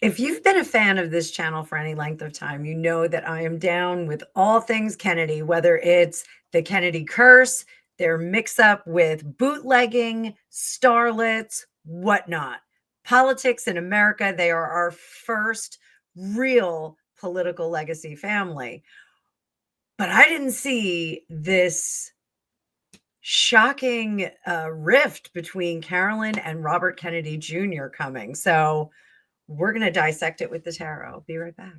If you've been a fan of this channel for any length of time, you know that I am down with all things Kennedy, whether it's the Kennedy curse, their mix up with bootlegging, starlets, whatnot. Politics in America, they are our first real political legacy family. But I didn't see this shocking rift between Carolyn and Robert Kennedy Jr. coming. So we're going to dissect it with the tarot. Be right back.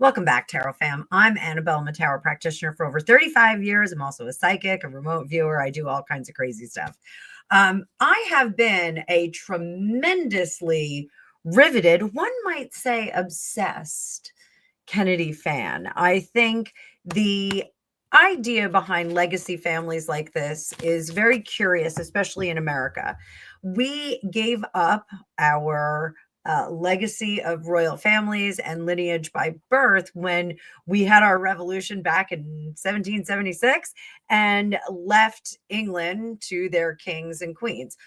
Welcome back, Tarot fam. I'm Annabelle. I'm a tarot practitioner for over 35 years. I'm also a psychic, a remote viewer. I do all kinds of crazy stuff. I have been a tremendously riveted, one might say obsessed Kennedy fan. I think the idea behind legacy families like this is very curious, especially in America. We gave up our legacy of royal families and lineage by birth when we had our revolution back in 1776 and left England to their kings and queens.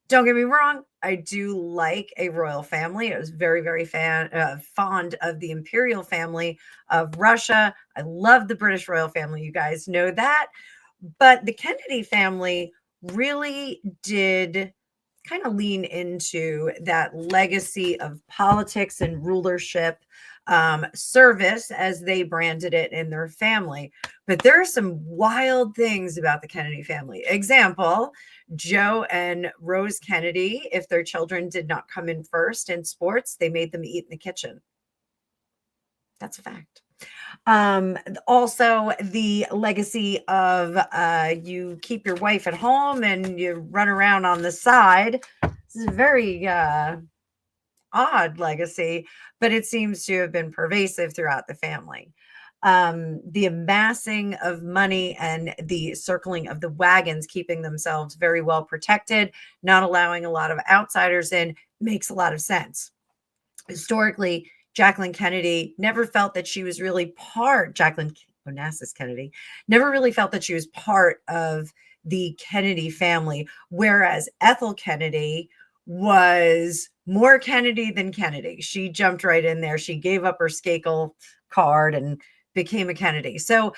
Don't get me wrong, I do like a royal family. I was very, very fond of the imperial family of Russia. I love the British royal family. You guys know that. But the Kennedy family really did kind of lean into that legacy of politics and rulership, service, as they branded it in their family. But there are some wild things about the Kennedy family. Example, Joe and Rose Kennedy, if their children did not come in first in sports, they made them eat in the kitchen. That's a fact. Also, the legacy of you keep your wife at home and you run around on the side. This is a very odd legacy, but it seems to have been pervasive throughout the family. The amassing of money and the circling of the wagons, keeping themselves very well protected, not allowing a lot of outsiders in, makes a lot of sense. Historically, Jacqueline Kennedy never felt that she was really Jacqueline Onassis Kennedy never really felt that she was part of the Kennedy family, whereas Ethel Kennedy was more Kennedy than Kennedy. She jumped right in there. She gave up her Skakel card and became a Kennedy. So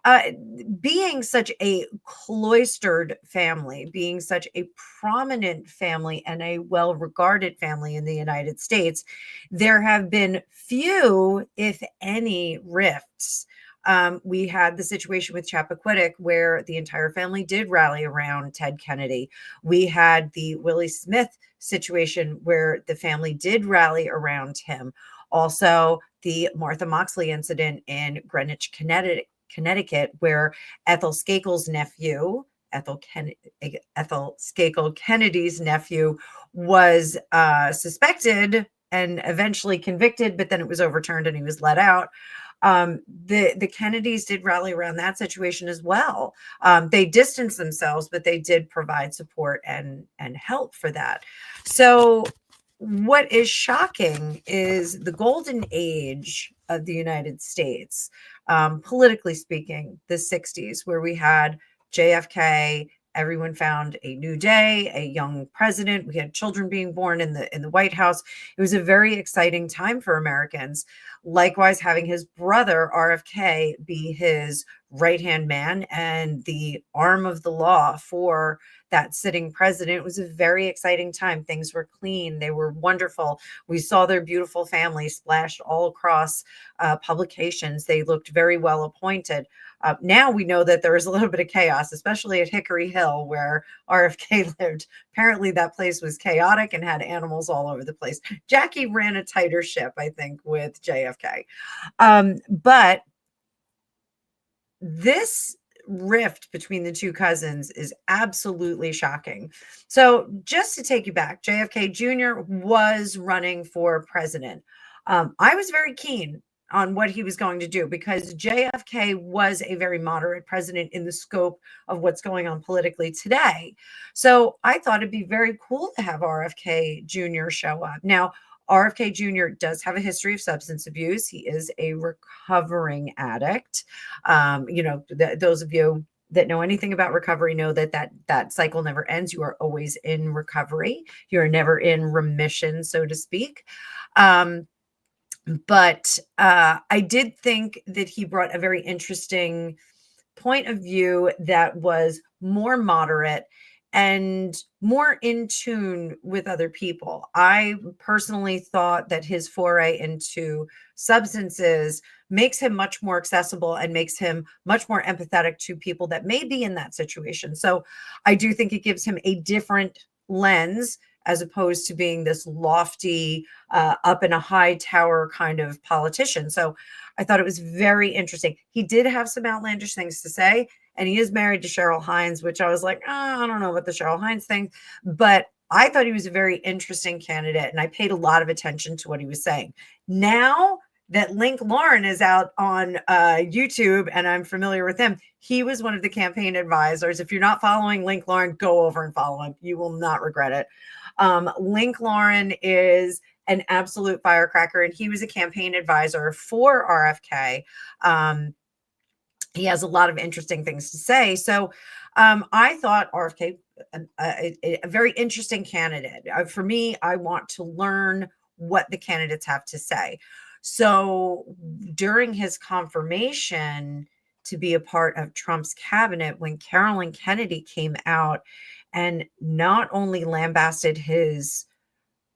uh, being such a cloistered family, being such a prominent family and a well-regarded family in the United States, there have been few, if any, rifts. We had the situation with Chappaquiddick where the entire family did rally around Ted Kennedy. We had the Willie Smith situation where the family did rally around him. Also, the Martha Moxley incident in Greenwich, Connecticut, where Ethel Skakel's nephew, Ethel Skakel Kennedy's nephew, was suspected and eventually convicted, but then it was overturned and he was let out. The Kennedys did rally around that situation as well. They distanced themselves, but they did provide support and help for that. So what is shocking is the golden age of the United States, politically speaking, the 60s, where we had JFK. Everyone found a new day, a young president. We had children being born in the White House. It was a very exciting time for Americans. Likewise, having his brother RFK be his right-hand man and the arm of the law for that sitting president was a very exciting time. Things were clean. They were wonderful. We saw their beautiful family splashed all across publications. They looked very well appointed. Now we know that there is a little bit of chaos, especially at Hickory Hill where RFK lived. Apparently that place was chaotic and had animals all over the place. Jackie ran a tighter ship, I think, with JFK. But this rift between the two cousins is absolutely shocking. So just to take you back, JFK Jr. was running for president. I was very keen on what he was going to do, because JFK was a very moderate president in the scope of what's going on politically today. So I thought it'd be very cool to have RFK Jr. show up. Now, RFK Jr. does have a history of substance abuse. He is a recovering addict. Those of you that know anything about recovery know that cycle never ends. You are always in recovery. You are never in remission, so to speak. But I did think that he brought a very interesting point of view that was more moderate and more in tune with other people. I personally thought that his foray into substances makes him much more accessible and makes him much more empathetic to people that may be in that situation. So I do think it gives him a different lens as opposed to being this lofty, up in a high tower kind of politician. So I thought it was very interesting. He did have some outlandish things to say, and he is married to Cheryl Hines, which I was like, I don't know what the Cheryl Hines thing, but I thought he was a very interesting candidate, and I paid a lot of attention to what he was saying. Now that Link Lauren is out on YouTube and I'm familiar with him, he was one of the campaign advisors. If you're not following Link Lauren, go over and follow him. You will not regret it. Link Lauren is an absolute firecracker, and he was a campaign advisor for RFK. He has a lot of interesting things to say. So I thought RFK, a very interesting candidate. For me, I want to learn what the candidates have to say. So during his confirmation to be a part of Trump's cabinet, when Carolyn Kennedy came out and not only lambasted his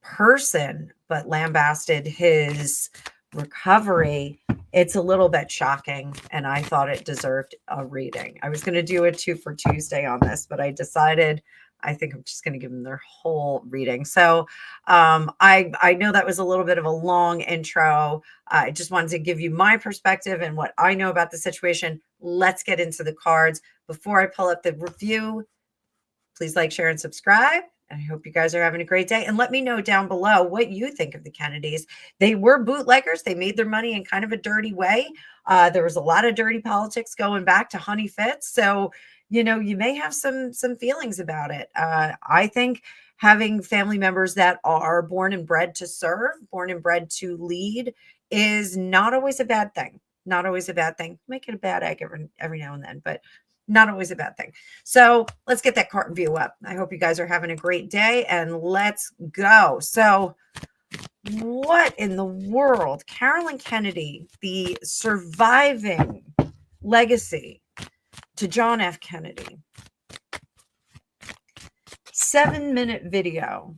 person, but lambasted his recovery, it's a little bit shocking, and I thought it deserved a reading. I was going to do a 2 for Tuesday on this, but I decided I think I'm just going to give them their whole reading. So I know that was a little bit of a long intro. I just wanted to give you my perspective and what I know about the situation. Let's get into the cards. Before I pull up the review, please like, share, and subscribe. I hope you guys are having a great day. And let me know down below what you think of the Kennedys. They were bootleggers. They made their money in kind of a dirty way. There was a lot of dirty politics going back to Honey Fitz. So, you may have some feelings about it. I think having family members that are born and bred to serve, born and bred to lead, is not always a bad thing. Not always a bad thing. Make it a bad egg every now and then, but not always a bad thing. So let's get that card view up. I hope you guys are having a great day, and let's go. So what in the world? Carolyn Kennedy, the surviving legacy to John F. Kennedy. 7-minute video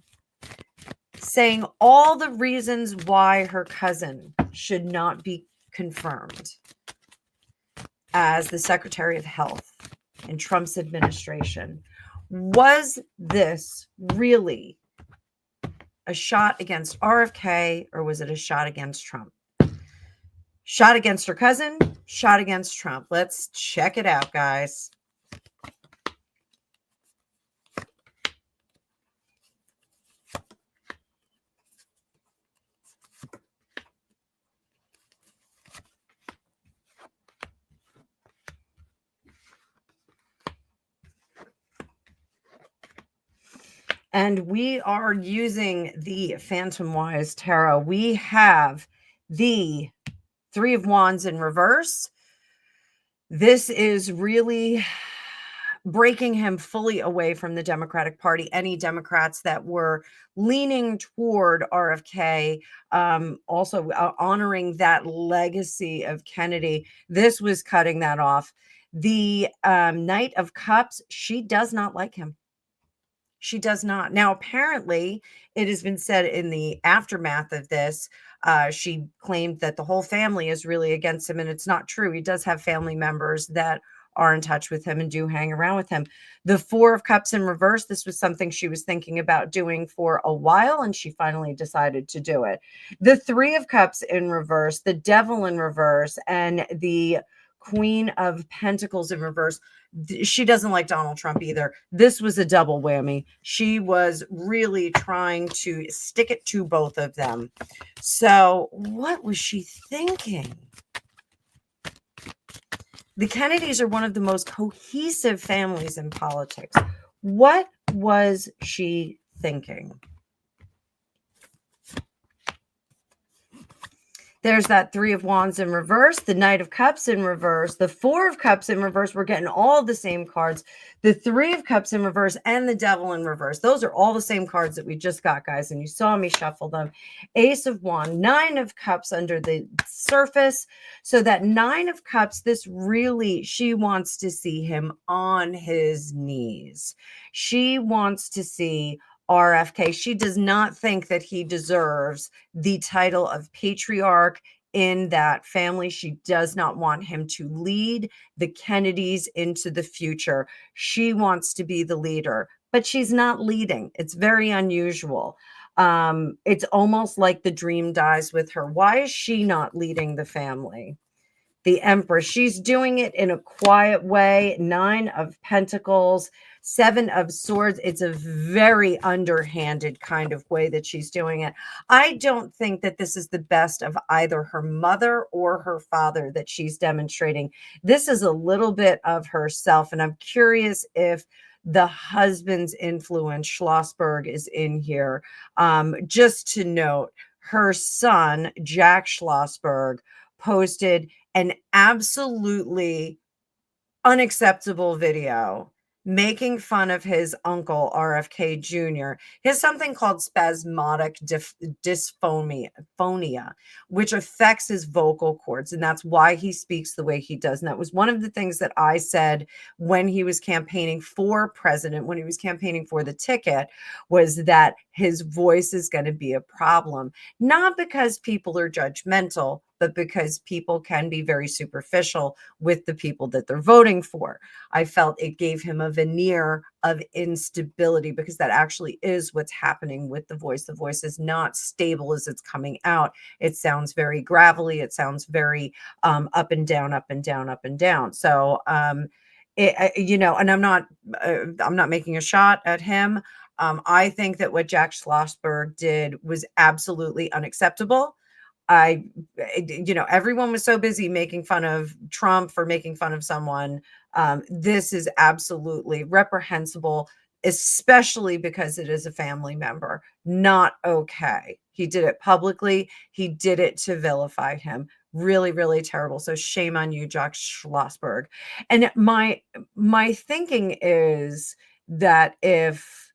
saying all the reasons why her cousin should not be confirmed as the Secretary of Health in Trump's administration. Was this really a shot against RFK, or was it a shot against Trump? Shot against her cousin, shot against Trump. Let's check it out, guys. And we are using the Phantom Wise Tarot. We have the Three of Wands in reverse. This is really breaking him fully away from the Democratic Party. Any Democrats that were leaning toward RFK, also honoring that legacy of Kennedy, this was cutting that off. The Knight of Cups, she does not like him. She does not. Now, apparently, it has been said in the aftermath of this, she claimed that the whole family is really against him, and it's not true. He does have family members that are in touch with him and do hang around with him. The Four of Cups in reverse, this was something she was thinking about doing for a while, and she finally decided to do it. The Three of Cups in reverse, the Devil in reverse, and the Queen of Pentacles in reverse. She doesn't like Donald Trump either. This was a double whammy. She was really trying to stick it to both of them. So what was she thinking? The Kennedys are one of the most cohesive families in politics. What was she thinking? There's that Three of Wands in reverse, the Knight of Cups in reverse, the Four of Cups in reverse. We're getting all the same cards. The Three of Cups in reverse and the Devil in reverse. Those are all the same cards that we just got, guys, and you saw me shuffle them. Ace of Wands, Nine of Cups under the surface. So that Nine of Cups, this really, she wants to see him on his knees. She wants to see RFK. She does not think that he deserves the title of patriarch in that family. She does not want him to lead the Kennedys into the future. She wants to be the leader, but she's not leading. It's very unusual. It's almost like the dream dies with her. Why is she not leading the family? The Empress, she's doing it in a quiet way. Nine of Pentacles, Seven of Swords. It's a very underhanded kind of way that she's doing it. I don't think that this is the best of either her mother or her father that she's demonstrating. This is a little bit of herself, and I'm curious if the husband's influence, Schlossberg, is in here. Just to note, her son, Jack Schlossberg, posted an absolutely unacceptable video making fun of his uncle RFK Jr. He has something called spasmodic dysphonia, which affects his vocal cords, and that's why he speaks the way he does. And that was one of the things that I said when he was campaigning for president, when he was campaigning for the ticket, was that his voice is going to be a problem, not because people are judgmental, but because people can be very superficial with the people that they're voting for. I felt it gave him a veneer of instability, because that actually is what's happening with the voice. The voice is not stable as it's coming out. It sounds very gravelly. It sounds very up and down, up and down, up and down. So, and I'm not making a shot at him. I think that what Jack Schlossberg did was absolutely unacceptable. Everyone was so busy making fun of Trump for making fun of someone. This is absolutely reprehensible, especially because it is a family member. Not okay. He did it publicly. He did it to vilify him. Really, really terrible. So shame on you, Jack Schlossberg. And my thinking is that if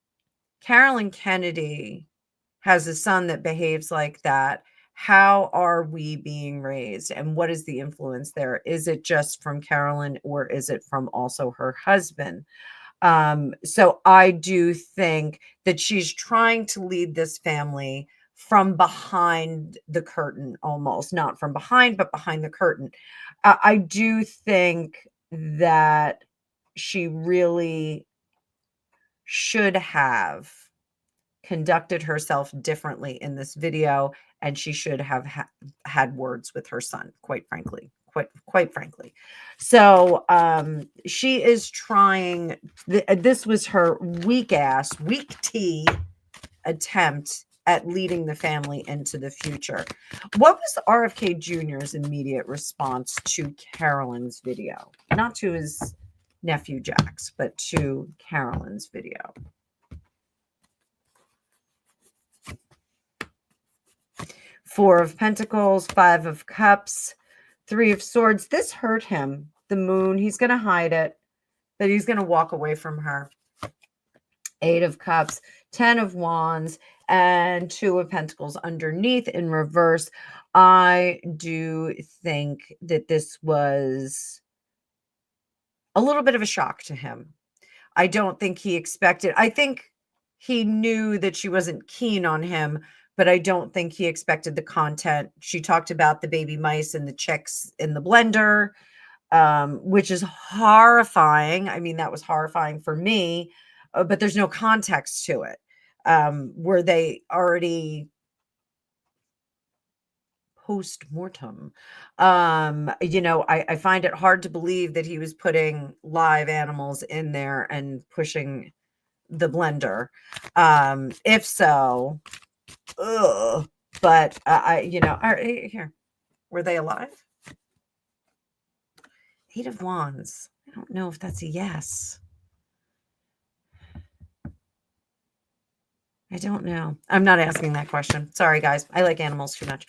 Carolyn Kennedy has a son that behaves like that, how are we being raised, and what is the influence there? Is it just from Carolyn, or is it from also her husband? So I do think that she's trying to lead this family from behind the curtain, almost not from behind, but behind the curtain. I do think that she really should have conducted herself differently in this video, and she should have had words with her son, quite frankly. So she is trying. This was her weak tea attempt at leading the family into the future. What was RFK Jr.'s immediate response to Carolyn's video? Not to his nephew Jax, but to Carolyn's video. Four of Pentacles, Five of Cups, Three of Swords. This hurt him. The Moon, he's going to hide it, but he's going to walk away from her. Eight of Cups, Ten of Wands, and Two of Pentacles underneath in reverse. I do think that this was a little bit of a shock to him. I don't think he expected. I think he knew that she wasn't keen on him, but I don't think he expected the content. She talked about the baby mice and the chicks in the blender, which is horrifying. I mean, that was horrifying for me, but there's no context to it. Were they already post-mortem. I find it hard to believe that he was putting live animals in there and pushing the blender. If so, ugh. But here, were they alive? Eight of Wands. I don't know if that's a yes. I don't know. I'm not asking that question. Sorry, guys. I like animals too much.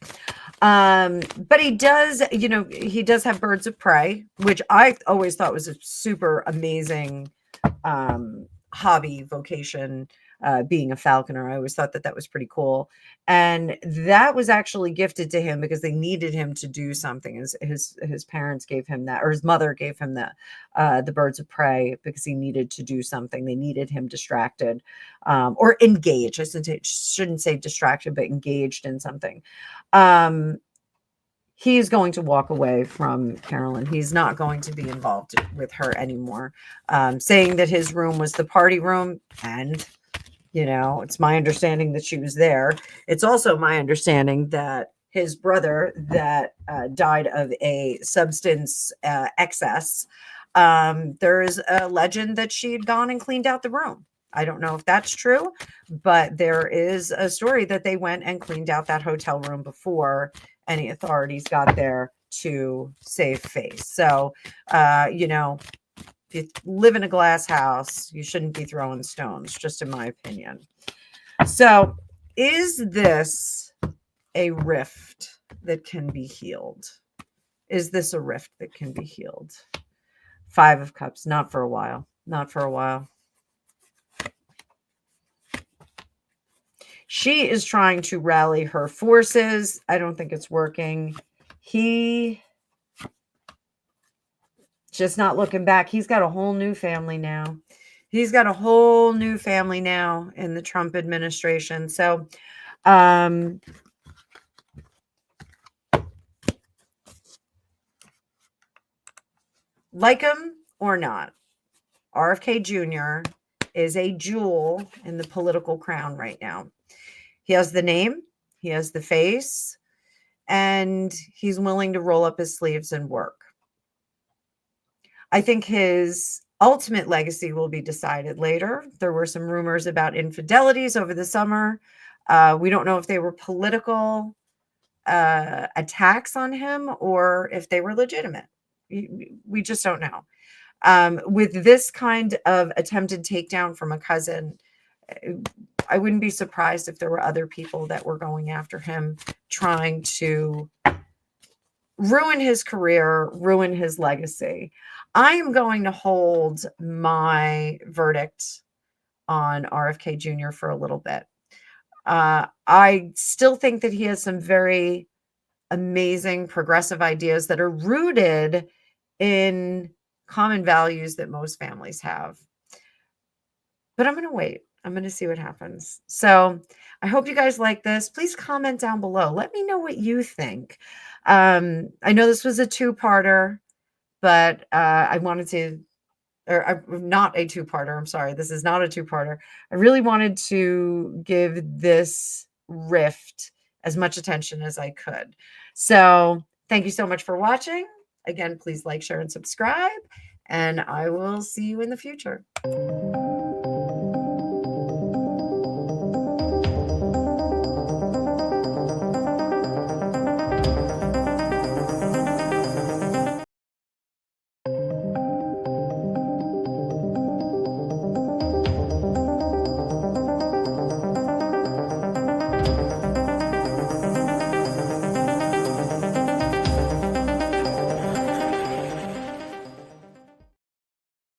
But he does, he does have birds of prey, which I always thought was a super amazing hobby vocation. Being a falconer, I always thought that was pretty cool, and that was actually gifted to him because they needed him to do something. His parents gave him that, or his mother gave him the birds of prey because he needed to do something. They needed him distracted, or engaged. I shouldn't say distracted, but engaged in something. He's going to walk away from Carolyn. He's not going to be involved with her anymore. Saying that his room was the party room, and it's my understanding that she was there. It's also my understanding that his brother that died of a substance excess, there is a legend that she had gone and cleaned out the room. I don't know if that's true, but there is a story that they went and cleaned out that hotel room before any authorities got there to save face. So, if you live in a glass house, you shouldn't be throwing stones, just in my opinion. So, is this a rift that can be healed? Is this a rift that can be healed? Five of Cups, not for a while. Not for a while. She is trying to rally her forces. I don't think it's working. He just not looking back. He's got a whole new family now. He's got a whole new family now in the Trump administration. So, like him or not, RFK Jr. is a jewel in the political crown right now. He has the name, he has the face, and he's willing to roll up his sleeves and work. I think his ultimate legacy will be decided later. There were some rumors about infidelities over the summer. We don't know if they were political attacks on him or if they were legitimate. We just don't know. With this kind of attempted takedown from a cousin, I wouldn't be surprised if there were other people that were going after him, trying to ruin his career, ruin his legacy. I am going to hold my verdict on RFK Jr. for a little bit. I still think that he has some very amazing progressive ideas that are rooted in common values that most families have. But I'm going to wait. I'm going to see what happens. So I hope you guys like this. Please comment down below. Let me know what you think. I know this was a two-parter, but I wanted to, or not a two-parter. I'm sorry. This is not a two-parter. I really wanted to give this rift as much attention as I could. So thank you so much for watching. Again, please like, share, and subscribe, and I will see you in the future.